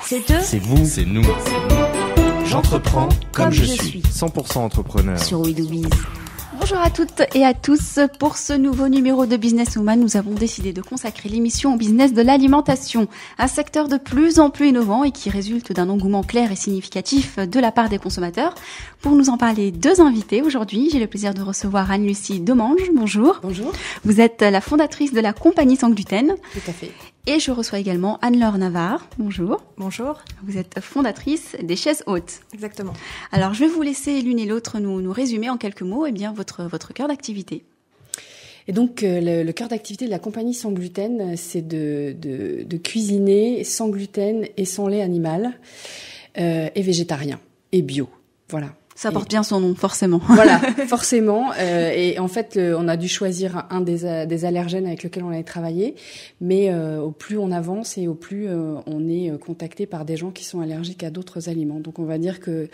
C'est eux. C'est vous. C'est nous. J'entreprends comme je suis. 100% entrepreneur. Sur We Do Biz. Bonjour à toutes et à tous. Pour ce nouveau numéro de Business Woman, nous avons décidé de consacrer l'émission au business de l'alimentation, un secteur de plus en plus innovant et qui résulte d'un engouement clair et significatif de la part des consommateurs. Pour nous en parler, deux invités aujourd'hui. J'ai le plaisir de recevoir Anne-Lucie Domange. Bonjour. Bonjour. Vous êtes la fondatrice de la compagnie Sans Gluten. Tout à fait. Et je reçois également Anne-Laure Navarre. Bonjour. Bonjour. Vous êtes fondatrice des Chaises Hautes. Exactement. Alors, je vais vous laisser l'une et l'autre nous résumer en quelques mots votre cœur d'activité. Et donc, le cœur d'activité de la compagnie Sans Gluten, c'est de cuisiner sans gluten et sans lait animal, et végétarien, et bio. Voilà. Ça porte bien son nom, forcément. Voilà, forcément. Et en fait, on a dû choisir un des allergènes avec lequel on allait travailler. Mais au plus on avance et au plus on est contacté par des gens qui sont allergiques à d'autres aliments. Donc, on va dire que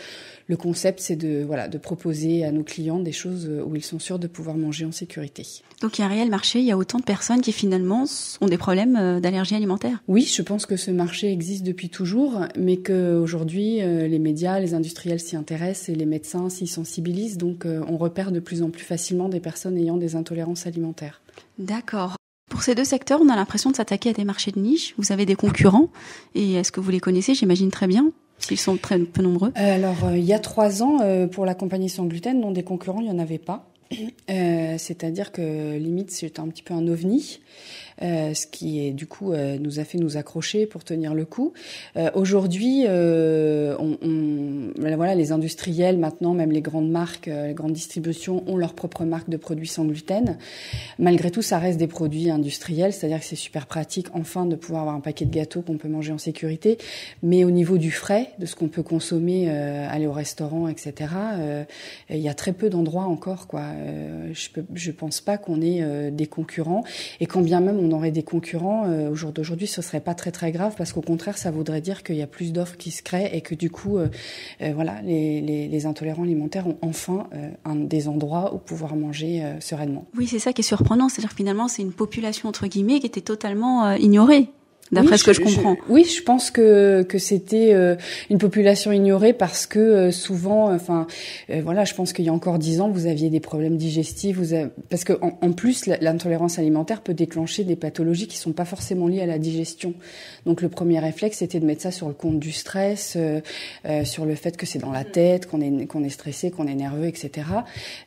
le concept, c'est de proposer à nos clients des choses où ils sont sûrs de pouvoir manger en sécurité. Donc, il y a un réel marché. Il y a autant de personnes qui, finalement, ont des problèmes d'allergie alimentaire. Oui, je pense que ce marché existe depuis toujours, mais qu'aujourd'hui, les médias, les industriels s'y intéressent et les médecins s'y sensibilisent, donc on repère de plus en plus facilement des personnes ayant des intolérances alimentaires. D'accord. Pour ces deux secteurs, on a l'impression de s'attaquer à des marchés de niche. Vous avez des concurrents, et est-ce que vous les connaissez? J'imagine très bien, s'ils sont très peu nombreux. Alors, il y a 3 ans, pour la compagnie Sans Gluten, non, des concurrents, il n'y en avait pas. C'est-à-dire que limite, c'était un petit peu un ovni. Ce qui est du coup nous a fait nous accrocher pour tenir le coup. Aujourd'hui, voilà, les industriels maintenant, même les grandes marques, les grandes distributions ont leur propre marque de produits sans gluten. Malgré tout, ça reste des produits industriels, c'est-à-dire que c'est super pratique enfin de pouvoir avoir un paquet de gâteaux qu'on peut manger en sécurité. Mais au niveau du frais, de ce qu'on peut consommer, aller au restaurant, etc. Il y a très peu d'endroits encore, quoi. Je pense pas qu'on ait des concurrents, et quand bien même on aurait des concurrents, au jour d'aujourd'hui, ce serait pas très très grave, parce qu'au contraire, ça voudrait dire qu'il y a plus d'offres qui se créent et que du coup, voilà, les intolérants alimentaires ont enfin des endroits où pouvoir manger sereinement. Oui, c'est ça qui est surprenant, c'est-à-dire que finalement, c'est une population entre guillemets qui était totalement ignorée. D'après ce que je comprends. Oui, je pense que c'était une population ignorée parce que souvent, voilà, je pense qu'il y a encore 10 ans, vous aviez des problèmes digestifs, parce que en plus, l'intolérance alimentaire peut déclencher des pathologies qui sont pas forcément liées à la digestion. Donc le premier réflexe, c'était de mettre ça sur le compte du stress, sur le fait que c'est dans la tête, qu'on est stressé, qu'on est nerveux, etc.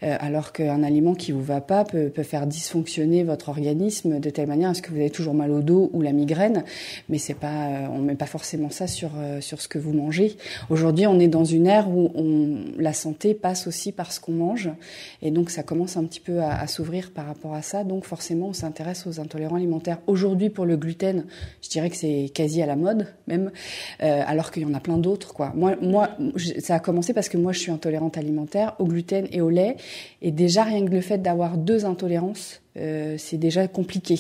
Alors qu'un aliment qui vous va pas peut faire dysfonctionner votre organisme de telle manière à ce que vous avez toujours mal au dos ou la migraine. Mais c'est pas, on met pas forcément ça sur ce que vous mangez. Aujourd'hui, on est dans une ère où la santé passe aussi par ce qu'on mange, et donc ça commence un petit peu à s'ouvrir par rapport à ça. Donc forcément, on s'intéresse aux intolérants alimentaires. Aujourd'hui, pour le gluten, je dirais que c'est quasi à la mode même, alors qu'il y en a plein d'autres, quoi. Moi, ça a commencé parce que moi, je suis intolérante alimentaire au gluten et au lait, et déjà rien que le fait d'avoir 2 intolérances, c'est déjà compliqué.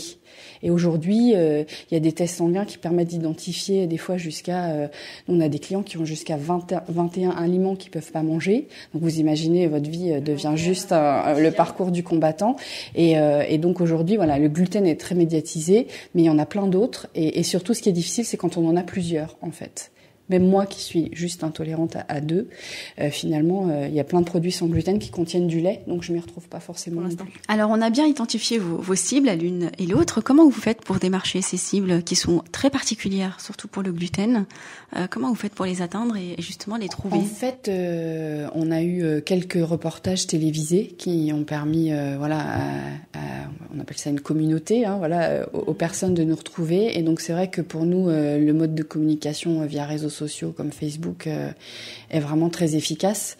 Et aujourd'hui, il y a des tests sanguins qui permettent d'identifier des fois jusqu'à... on a des clients qui ont jusqu'à 21 aliments qu'ils peuvent pas manger. Donc vous imaginez, votre vie devient juste le parcours du combattant. Et donc aujourd'hui, voilà, le gluten est très médiatisé, mais il y en a plein d'autres. Et surtout, ce qui est difficile, c'est quand on en a plusieurs, en fait. Même moi qui suis juste intolérante à 2, finalement, il y a plein de produits sans gluten qui contiennent du lait, donc je m'y retrouve pas forcément non plus. Alors, on a bien identifié vos cibles, l'une et l'autre. Comment vous faites pour démarcher ces cibles qui sont très particulières, surtout pour le gluten? Comment vous faites pour les atteindre et justement les trouver? En fait, on a eu quelques reportages télévisés qui ont permis, on appelle ça une communauté, hein, voilà, aux personnes de nous retrouver. Et donc, c'est vrai que pour nous, le mode de communication via réseaux sociaux comme Facebook est vraiment très efficace,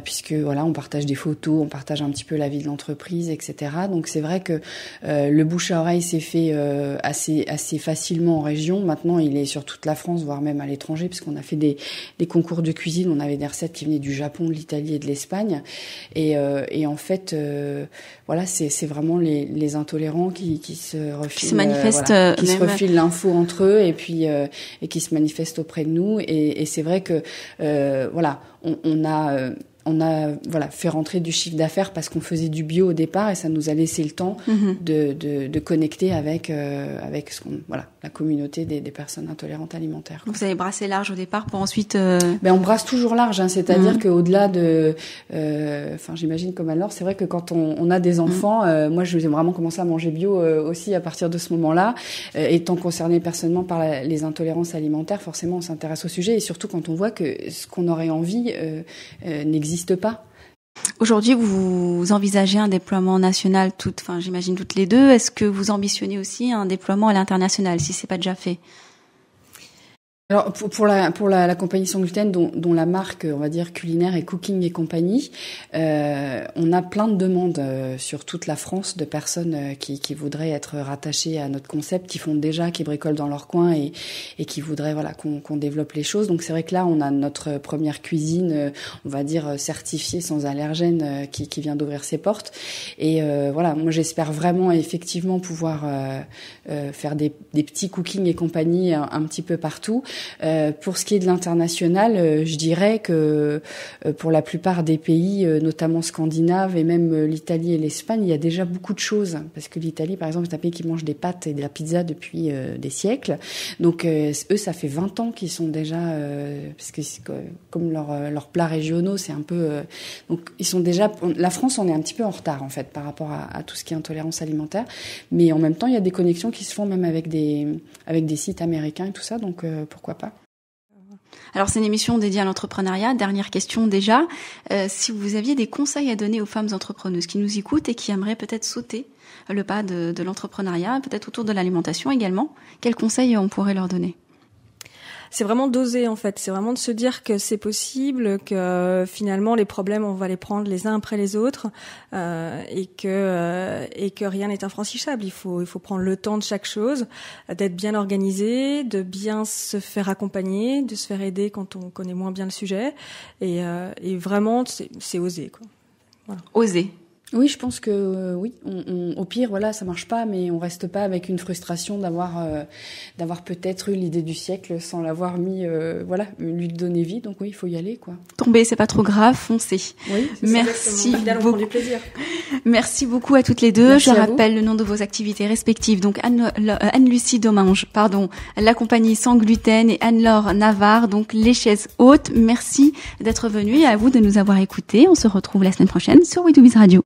puisque voilà, on partage des photos, on partage un petit peu la vie de l'entreprise, etc. Donc c'est vrai que le bouche à oreille s'est fait assez facilement en région. Maintenant, il est sur toute la France, voire même à l'étranger, puisqu'on a fait des concours de cuisine. On avait des recettes qui venaient du Japon, de l'Italie et de l'Espagne. Et en fait, voilà, c'est vraiment les intolérants qui se refilent, qui se manifestent, qui se refilent l'info entre eux, et puis et qui se manifestent auprès de nous. Et c'est vrai que voilà, on a on a fait rentrer du chiffre d'affaires parce qu'on faisait du bio au départ et ça nous a laissé le temps de connecter avec la communauté des personnes intolérantes alimentaires. Vous avez brassé large au départ pour ensuite... On brasse toujours large, hein, c'est-à-dire qu'au-delà de... j'imagine comme alors, c'est vrai que quand on a des enfants, moi je vais vraiment commencer à manger bio aussi à partir de ce moment-là. Étant concerné personnellement par les intolérances alimentaires, forcément on s'intéresse au sujet et surtout quand on voit que ce qu'on aurait envie n'existe pas. Aujourd'hui, vous envisagez un déploiement national j'imagine toutes les deux. Est-ce que vous ambitionnez aussi un déploiement à l'international, si c'est pas déjà fait? Alors pour la compagnie sans gluten dont la marque on va dire culinaire est Cooking et compagnie, on a plein de demandes sur toute la France de personnes qui voudraient être rattachées à notre concept, qui bricolent dans leur coin et qui voudraient qu'on développe les choses. Donc c'est vrai que là on a notre première cuisine on va dire certifiée sans allergènes qui vient d'ouvrir ses portes et moi j'espère vraiment effectivement pouvoir faire des petits Cooking et compagnie un petit peu partout. Pour ce qui est de l'international, je dirais que pour la plupart des pays, notamment scandinaves et même l'Italie et l'Espagne, il y a déjà beaucoup de choses. Parce que l'Italie, par exemple, c'est un pays qui mange des pâtes et de la pizza depuis des siècles. Donc eux, ça fait 20 ans qu'ils sont déjà... parce que comme leurs plats régionaux, c'est un peu... donc ils sont déjà... La France, on est un petit peu en retard, en fait, par rapport à tout ce qui est intolérance alimentaire. Mais en même temps, il y a des connexions qui se font même avec des sites américains et tout ça. Donc pourquoi pas. Alors c'est une émission dédiée à l'entrepreneuriat. Dernière question déjà. Si vous aviez des conseils à donner aux femmes entrepreneuses qui nous écoutent et qui aimeraient peut-être sauter le pas de l'entrepreneuriat, peut-être autour de l'alimentation également, quels conseils on pourrait leur donner ? C'est vraiment d'oser en fait, c'est vraiment de se dire que c'est possible, que finalement les problèmes on va les prendre les uns après les autres et que rien n'est infranchissable. Il faut prendre le temps de chaque chose, d'être bien organisé, de bien se faire accompagner, de se faire aider quand on connaît moins bien le sujet et vraiment c'est oser quoi. Voilà. Oser. Oui, je pense que oui. Au pire, ça marche pas, mais on reste pas avec une frustration d'avoir peut-être eu l'idée du siècle sans l'avoir lui donner vie. Donc oui, il faut y aller, quoi. Tomber, c'est pas trop grave, foncez. Oui. Merci beaucoup. Du plaisir. Merci beaucoup à toutes les deux. Merci je rappelle le nom de vos activités respectives. Donc Anne-Lucie Domingue, la compagnie sans gluten et Anne-Laure Navarre, donc les chaises hautes. Merci d'être venue et à vous de nous avoir écoutés. On se retrouve la semaine prochaine sur We Do Biz Radio.